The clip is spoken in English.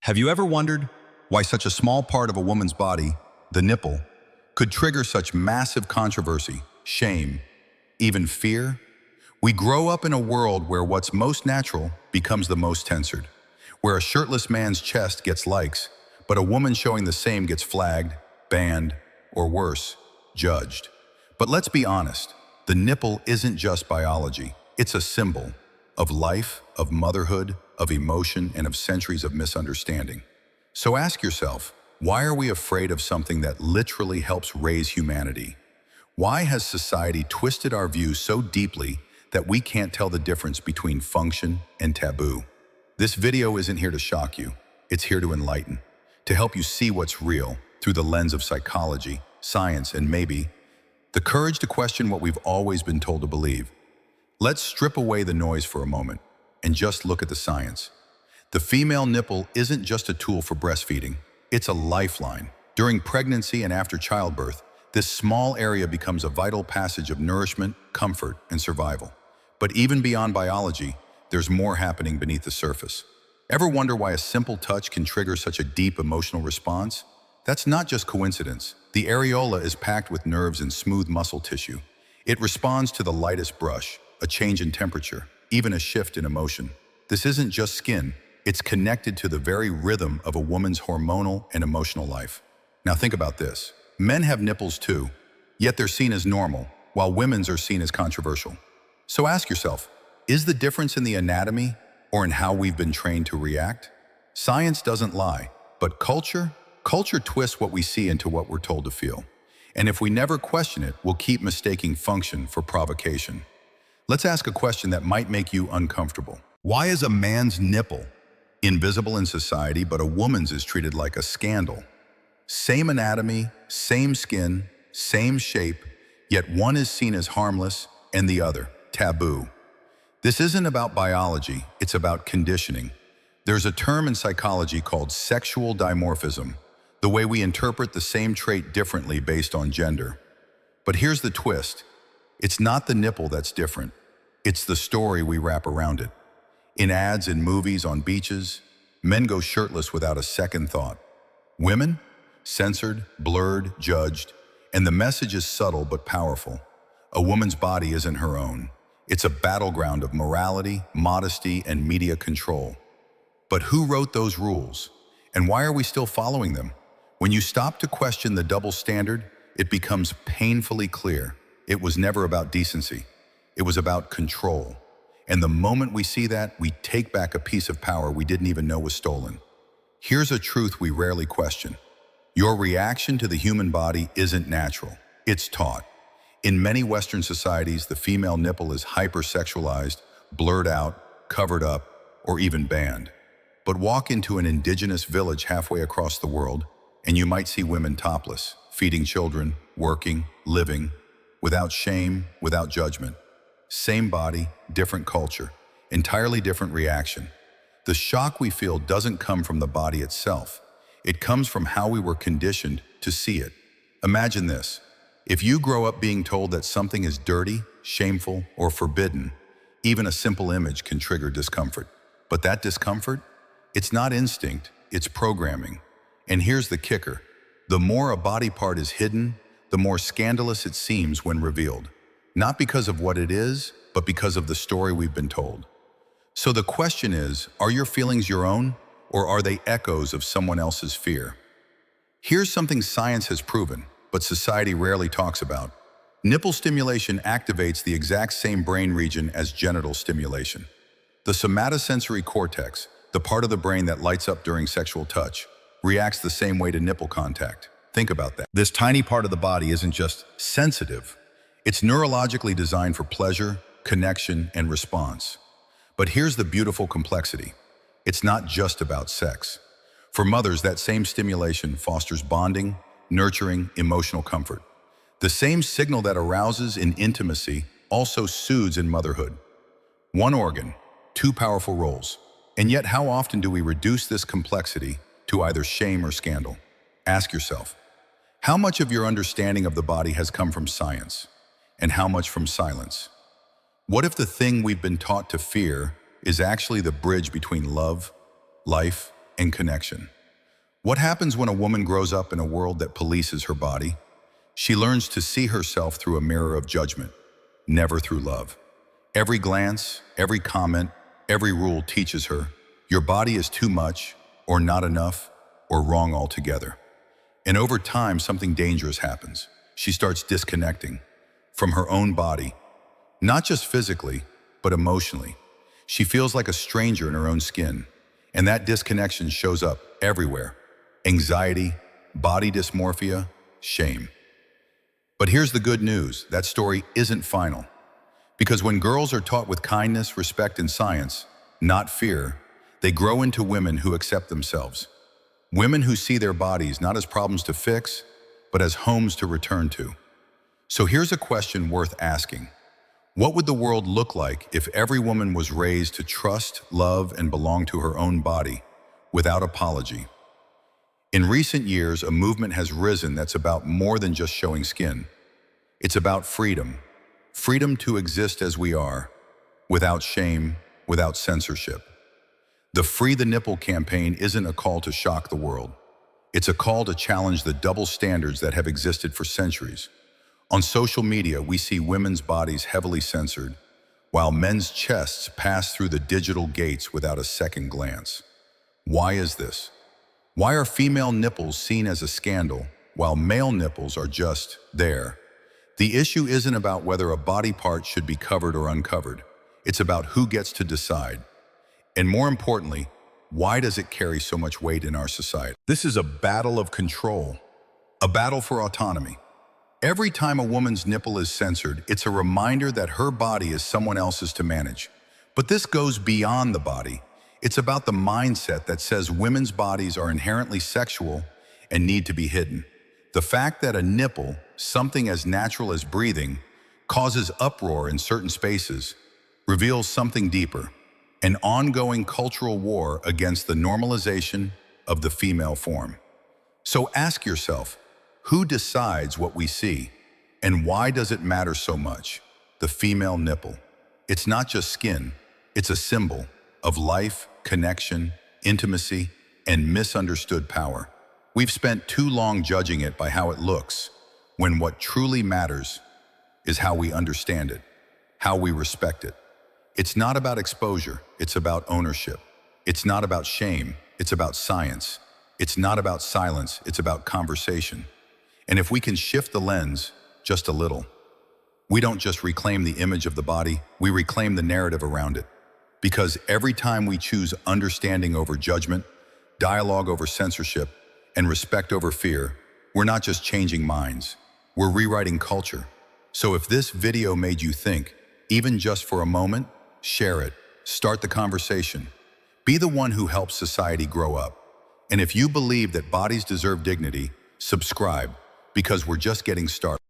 Have you ever wondered why such a small part of a woman's body, the nipple, could trigger such massive controversy, shame, even fear? We grow up in a world where what's most natural becomes the most censored, where a shirtless man's chest gets likes, but a woman showing the same gets flagged, banned, or worse, judged. But let's be honest, the nipple isn't just biology. It's a symbol of life, of motherhood, of emotion, and of centuries of misunderstanding. So ask yourself, why are we afraid of something that literally helps raise humanity? Why has society twisted our views so deeply that we can't tell the difference between function and taboo? This video isn't here to shock you. It's here to enlighten, to help you see what's real through the lens of psychology, science, and maybe the courage to question what we've always been told to believe. Let's strip away the noise for a moment and just look at the science. The female nipple isn't just a tool for breastfeeding. It's a lifeline. During pregnancy and after childbirth, this small area becomes a vital passage of nourishment, comfort, and survival. But even beyond biology, there's more happening beneath the surface. Ever wonder why a simple touch can trigger such a deep emotional response? That's not just coincidence. The areola is packed with nerves and smooth muscle tissue. It responds to the lightest brush, a change in temperature, even a shift in emotion. This isn't just skin, it's connected to the very rhythm of a woman's hormonal and emotional life. Now think about this. Men have nipples too, yet they're seen as normal, while women's are seen as controversial. So ask yourself, is the difference in the anatomy or in how we've been trained to react? Science doesn't lie, but culture twists what we see into what we're told to feel. And if we never question it, we'll keep mistaking function for provocation. Let's ask a question that might make you uncomfortable. Why is a man's nipple invisible in society, but a woman's is treated like a scandal? Same anatomy, same skin, same shape, yet one is seen as harmless and the other taboo. This isn't about biology, it's about conditioning. There's a term in psychology called sexual dimorphism, the way we interpret the same trait differently based on gender. But here's the twist. It's not the nipple that's different. It's the story we wrap around it. In ads, in movies, on beaches, men go shirtless without a second thought. Women? Censored, blurred, judged, and the message is subtle but powerful. A woman's body isn't her own. It's a battleground of morality, modesty, and media control. But who wrote those rules? And why are we still following them? When you stop to question the double standard, it becomes painfully clear. It was never about decency. It was about control. And the moment we see that, we take back a piece of power we didn't even know was stolen. Here's a truth we rarely question. Your reaction to the human body isn't natural. It's taught. In many Western societies, the female nipple is hypersexualized, blurred out, covered up, or even banned. But walk into an indigenous village halfway across the world, and you might see women topless, feeding children, working, living, without shame, without judgment. Same body, different culture, entirely different reaction. The shock we feel doesn't come from the body itself. It comes from how we were conditioned to see it. Imagine this. If you grow up being told that something is dirty, shameful, or forbidden, even a simple image can trigger discomfort. But that discomfort? It's not instinct, it's programming. And here's the kicker. The more a body part is hidden, the more scandalous it seems when revealed. Not because of what it is, but because of the story we've been told. So the question is, are your feelings your own, or are they echoes of someone else's fear? Here's something science has proven, but society rarely talks about. Nipple stimulation activates the exact same brain region as genital stimulation. The somatosensory cortex, the part of the brain that lights up during sexual touch, reacts the same way to nipple contact. Think about that. This tiny part of the body isn't just sensitive. It's neurologically designed for pleasure, connection, and response. But here's the beautiful complexity. It's not just about sex. For mothers, that same stimulation fosters bonding, nurturing, emotional comfort. The same signal that arouses in intimacy also soothes in motherhood. One organ, two powerful roles. And yet, how often do we reduce this complexity to either shame or scandal? Ask yourself, how much of your understanding of the body has come from science, and how much from silence? What if the thing we've been taught to fear is actually the bridge between love, life, and connection. What happens when a woman grows up in a world that polices her body? She learns to see herself through a mirror of judgment, never through love. Every glance, every comment, every rule teaches her, your body is too much, or not enough, or wrong altogether. And over time, something dangerous happens. She starts disconnecting from her own body, not just physically, but emotionally. She feels like a stranger in her own skin, and that disconnection shows up everywhere. Anxiety, body dysmorphia, shame. But here's the good news, that story isn't final. Because when girls are taught with kindness, respect, and science, not fear, they grow into women who accept themselves. Women who see their bodies not as problems to fix, but as homes to return to. So here's a question worth asking. What would the world look like if every woman was raised to trust, love, and belong to her own body without apology? In recent years, a movement has risen that's about more than just showing skin. It's about freedom. Freedom to exist as we are, without shame, without censorship. The Free the Nipple campaign isn't a call to shock the world. It's a call to challenge the double standards that have existed for centuries. On social media, we see women's bodies heavily censored, while men's chests pass through the digital gates without a second glance. Why is this? Why are female nipples seen as a scandal, while male nipples are just there? The issue isn't about whether a body part should be covered or uncovered. It's about who gets to decide. And more importantly, why does it carry so much weight in our society? This is a battle of control, a battle for autonomy. Every time a woman's nipple is censored, it's a reminder that her body is someone else's to manage. But this goes beyond the body. It's about the mindset that says women's bodies are inherently sexual and need to be hidden. The fact that a nipple, something as natural as breathing, causes uproar in certain spaces reveals something deeper. An ongoing cultural war against the normalization of the female form. So ask yourself, who decides what we see, and why does it matter so much? The female nipple. It's not just skin, it's a symbol of life, connection, intimacy, and misunderstood power. We've spent too long judging it by how it looks, when what truly matters is how we understand it, how we respect it. It's not about exposure, it's about ownership. It's not about shame, it's about science. It's not about silence, it's about conversation. And if we can shift the lens just a little, we don't just reclaim the image of the body, we reclaim the narrative around it. Because every time we choose understanding over judgment, dialogue over censorship, and respect over fear, we're not just changing minds, we're rewriting culture. So if this video made you think, even just for a moment, share it, start the conversation. Be the one who helps society grow up. And if you believe that bodies deserve dignity, subscribe, because we're just getting started.